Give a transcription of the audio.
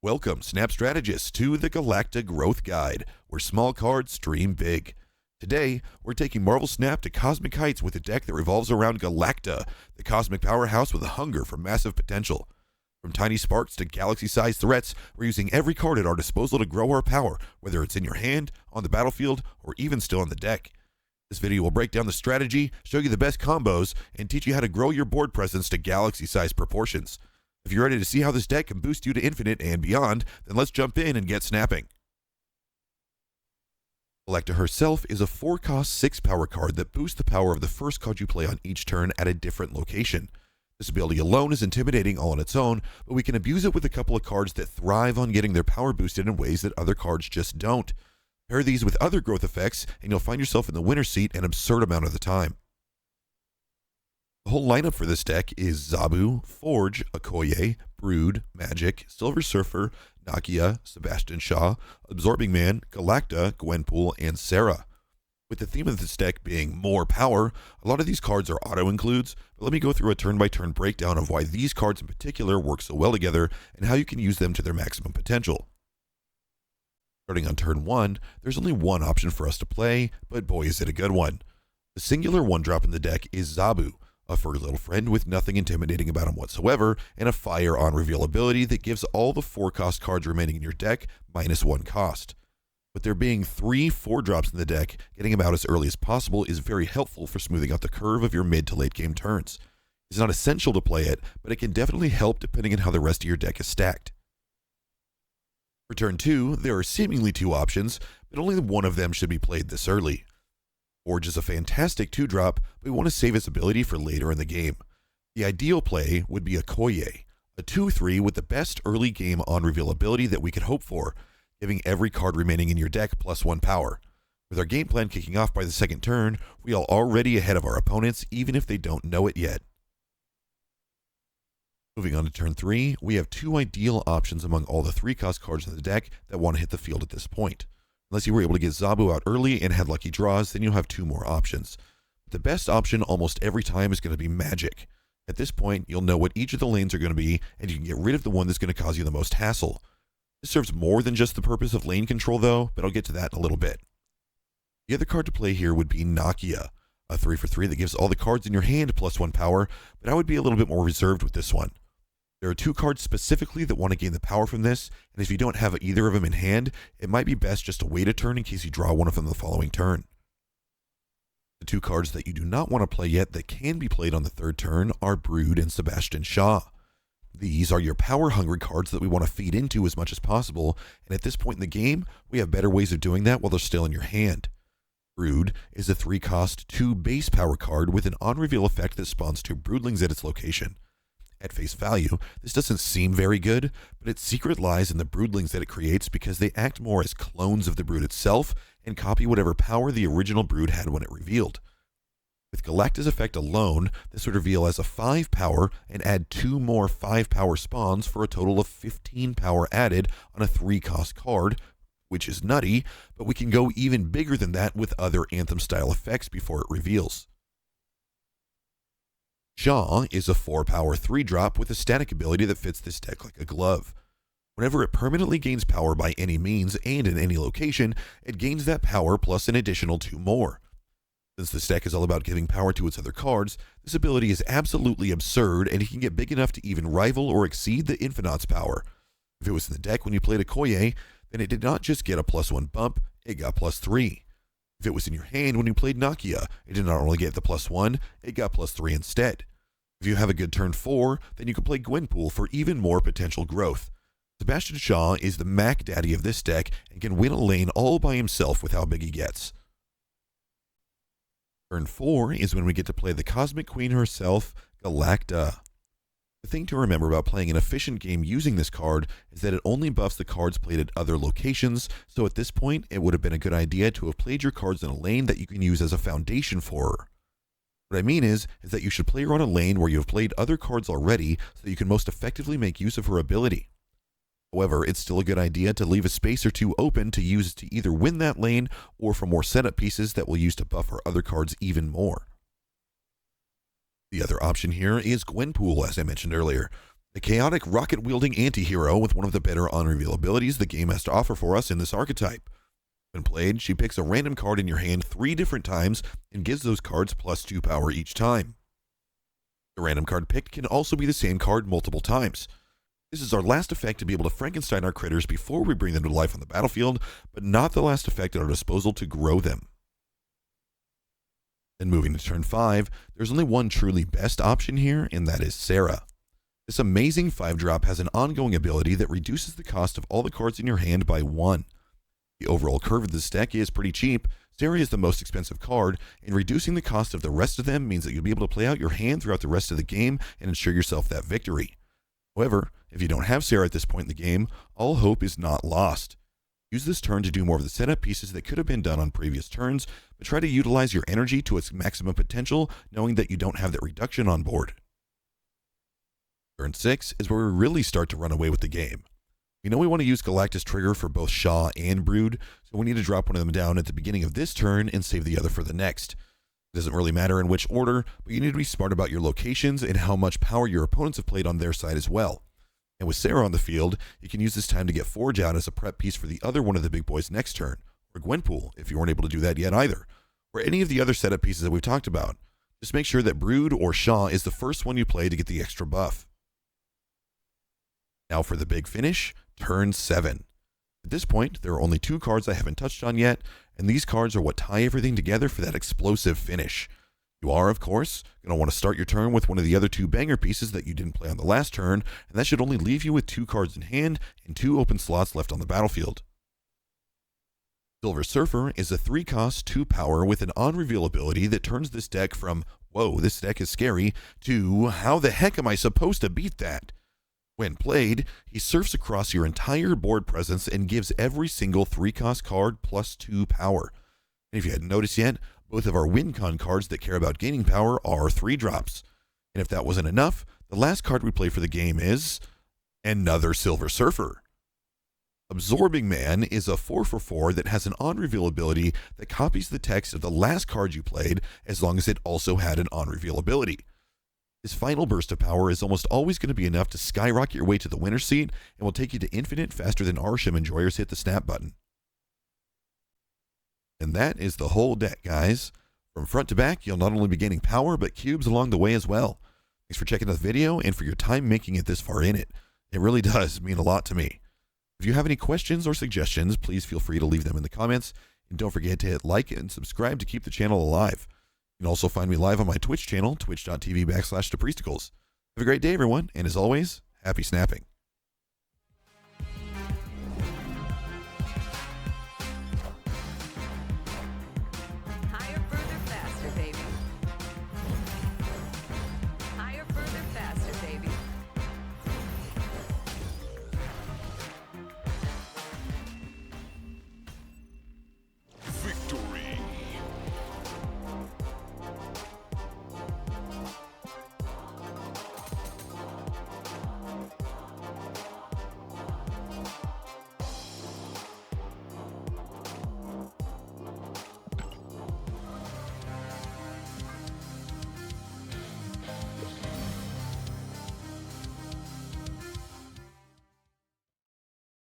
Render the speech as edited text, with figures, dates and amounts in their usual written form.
Welcome, Snap Strategists, to the Galacta Growth Guide, where small cards dream big. Today, we're taking Marvel Snap to cosmic heights with a deck that revolves around Galacta, the cosmic powerhouse with a hunger for massive potential. From tiny sparks to galaxy-sized threats, we're using every card at our disposal to grow our power, whether it's in your hand, on the battlefield, or even still on the deck. This video will break down the strategy, show you the best combos, and teach you how to grow your board presence to galaxy-sized proportions. If you're ready to see how this deck can boost you to infinite and beyond, then let's jump in and get snapping. Galacta herself is a 4-cost 6-power card that boosts the power of the first card you play on each turn at a different location. This ability alone is intimidating all on its own, but we can abuse it with a couple of cards that thrive on getting their power boosted in ways that other cards just don't. Pair these with other growth effects, and you'll find yourself in the winner's seat an absurd amount of the time. The whole lineup for this deck is Zabu, Forge, Okoye, Brood, Magic, Silver Surfer, Nakia, Sebastian Shaw, Absorbing Man, Galacta, Gwenpool, and Serah. With the theme of this deck being more power, a lot of these cards are auto-includes, but let me go through a turn-by-turn breakdown of why these cards in particular work so well together and how you can use them to their maximum potential. Starting on turn 1, there's only one option for us to play, but boy is it a good one. The singular 1-drop in the deck is Zabu, a furry little friend with nothing intimidating about him whatsoever, and a fire on reveal ability that gives all the 4-cost cards remaining in your deck -1 cost. With there being 3 4-drops in the deck, getting him out as early as possible is very helpful for smoothing out the curve of your mid to late game turns. It's not essential to play it, but it can definitely help depending on how the rest of your deck is stacked. For turn 2, there are seemingly 2 options, but only one of them should be played this early. Forge is a fantastic 2-drop, but we want to save its ability for later in the game. The ideal play would be Okoye, a 2/3 with the best early game on reveal ability that we could hope for, giving every card remaining in your deck +1 power. With our game plan kicking off by the second turn, we are already ahead of our opponents, even if they don't know it yet. Moving on to turn 3, we have 2 ideal options among all the 3-cost cards in the deck that want to hit the field at this point. Unless you were able to get Zabu out early and had lucky draws, then you'll have 2 more options. The best option almost every time is going to be Magic. At this point, you'll know what each of the lanes are going to be, and you can get rid of the one that's going to cause you the most hassle. This serves more than just the purpose of lane control though, but I'll get to that in a little bit. The other card to play here would be Nakia, a 3/3 that gives all the cards in your hand +1 power, but I would be a little bit more reserved with this one. There are 2 cards specifically that want to gain the power from this, and if you don't have either of them in hand, it might be best just to wait a turn in case you draw one of them the following turn. The 2 cards that you do not want to play yet that can be played on the 3rd turn are Brood and Sebastian Shaw. These are your power-hungry cards that we want to feed into as much as possible, and at this point in the game, we have better ways of doing that while they're still in your hand. Brood is a 3-cost 2 base power card with an on-reveal effect that spawns 2 broodlings at its location. At face value, this doesn't seem very good, but its secret lies in the broodlings that it creates because they act more as clones of the brood itself and copy whatever power the original brood had when it revealed. With Galacta's effect alone, this would reveal as a 5 power and add 2 more 5 power spawns for a total of 15 power added on a 3-cost card, which is nutty, but we can go even bigger than that with other Anthem-style effects before it reveals. Shaw is a 4-power 3-drop with a static ability that fits this deck like a glove. Whenever it permanently gains power by any means and in any location, it gains that power plus an additional 2 more. Since this deck is all about giving power to its other cards, this ability is absolutely absurd and it can get big enough to even rival or exceed the Infinaut's power. If it was in the deck when you played Okoye, then it did not just get a +1 bump, it got +3. If it was in your hand when you played Nakia, it did not only get the +1, it got +3 instead. If you have a good turn 4, then you can play Gwenpool for even more potential growth. Sebastian Shaw is the Mac Daddy of this deck and can win a lane all by himself with how big he gets. Turn 4 is when we get to play the Cosmic Queen herself, Galacta. The thing to remember about playing an efficient game using this card is that it only buffs the cards played at other locations, so at this point it would have been a good idea to have played your cards in a lane that you can use as a foundation for her. What I mean is that you should play her on a lane where you have played other cards already so that you can most effectively make use of her ability. However, it's still a good idea to leave a space or two open to use to either win that lane or for more setup pieces that we'll use to buff our other cards even more. The other option here is Gwenpool, as I mentioned earlier, the chaotic rocket-wielding anti-hero with one of the better on-reveal abilities the game has to offer for us in this archetype. When played, she picks a random card in your hand 3 different times and gives those cards +2 power each time. The random card picked can also be the same card multiple times. This is our last effect to be able to Frankenstein our critters before we bring them to life on the battlefield, but not the last effect at our disposal to grow them. Then moving to turn 5, there's only one truly best option here, and that is Serah. This amazing 5-drop has an ongoing ability that reduces the cost of all the cards in your hand by 1. The overall curve of this deck is pretty cheap. Serah is the most expensive card, and reducing the cost of the rest of them means that you'll be able to play out your hand throughout the rest of the game and ensure yourself that victory. However, if you don't have Serah at this point in the game, all hope is not lost. Use this turn to do more of the setup pieces that could have been done on previous turns, but try to utilize your energy to its maximum potential, knowing that you don't have that reduction on board. Turn 6 is where we really start to run away with the game. We know we want to use Galacta's trigger for both Shaw and Brood, so we need to drop one of them down at the beginning of this turn and save the other for the next. It doesn't really matter in which order, but you need to be smart about your locations and how much power your opponents have played on their side as well. And with Serah on the field, you can use this time to get Forge out as a prep piece for the other one of the big boys next turn, or Gwenpool if you weren't able to do that yet either, or any of the other setup pieces that we've talked about. Just make sure that Brood or Shaw is the first one you play to get the extra buff. Now for the big finish, turn 7. At this point, there are only 2 cards I haven't touched on yet, and these cards are what tie everything together for that explosive finish. You are, of course, going to want to start your turn with one of the other 2 banger pieces that you didn't play on the last turn, and that should only leave you with 2 cards in hand and 2 open slots left on the battlefield. Silver Surfer is a 3-cost 2-power with an on-reveal ability that turns this deck from, whoa, this deck is scary, to, how the heck am I supposed to beat that? When played, he surfs across your entire board presence and gives every single 3-cost card +2 power. And if you hadn't noticed yet, both of our WinCon cards that care about gaining power are 3-drops. And if that wasn't enough, the last card we play for the game is another Silver Surfer. Absorbing Man is a 4/4 that has an on-reveal ability that copies the text of the last card you played as long as it also had an on-reveal ability. His final burst of power is almost always going to be enough to skyrocket your way to the winner's seat and will take you to infinite faster than Arsham enjoyers hit the snap button. And that is the whole deck, guys. From front to back, you'll not only be gaining power, but cubes along the way as well. Thanks for checking out the video and for your time making it this far in it. It really does mean a lot to me. If you have any questions or suggestions, please feel free to leave them in the comments. And don't forget to hit like and subscribe to keep the channel alive. You can also find me live on my Twitch channel, twitch.tv/Depriesticles. Have a great day, everyone, and as always, happy snapping.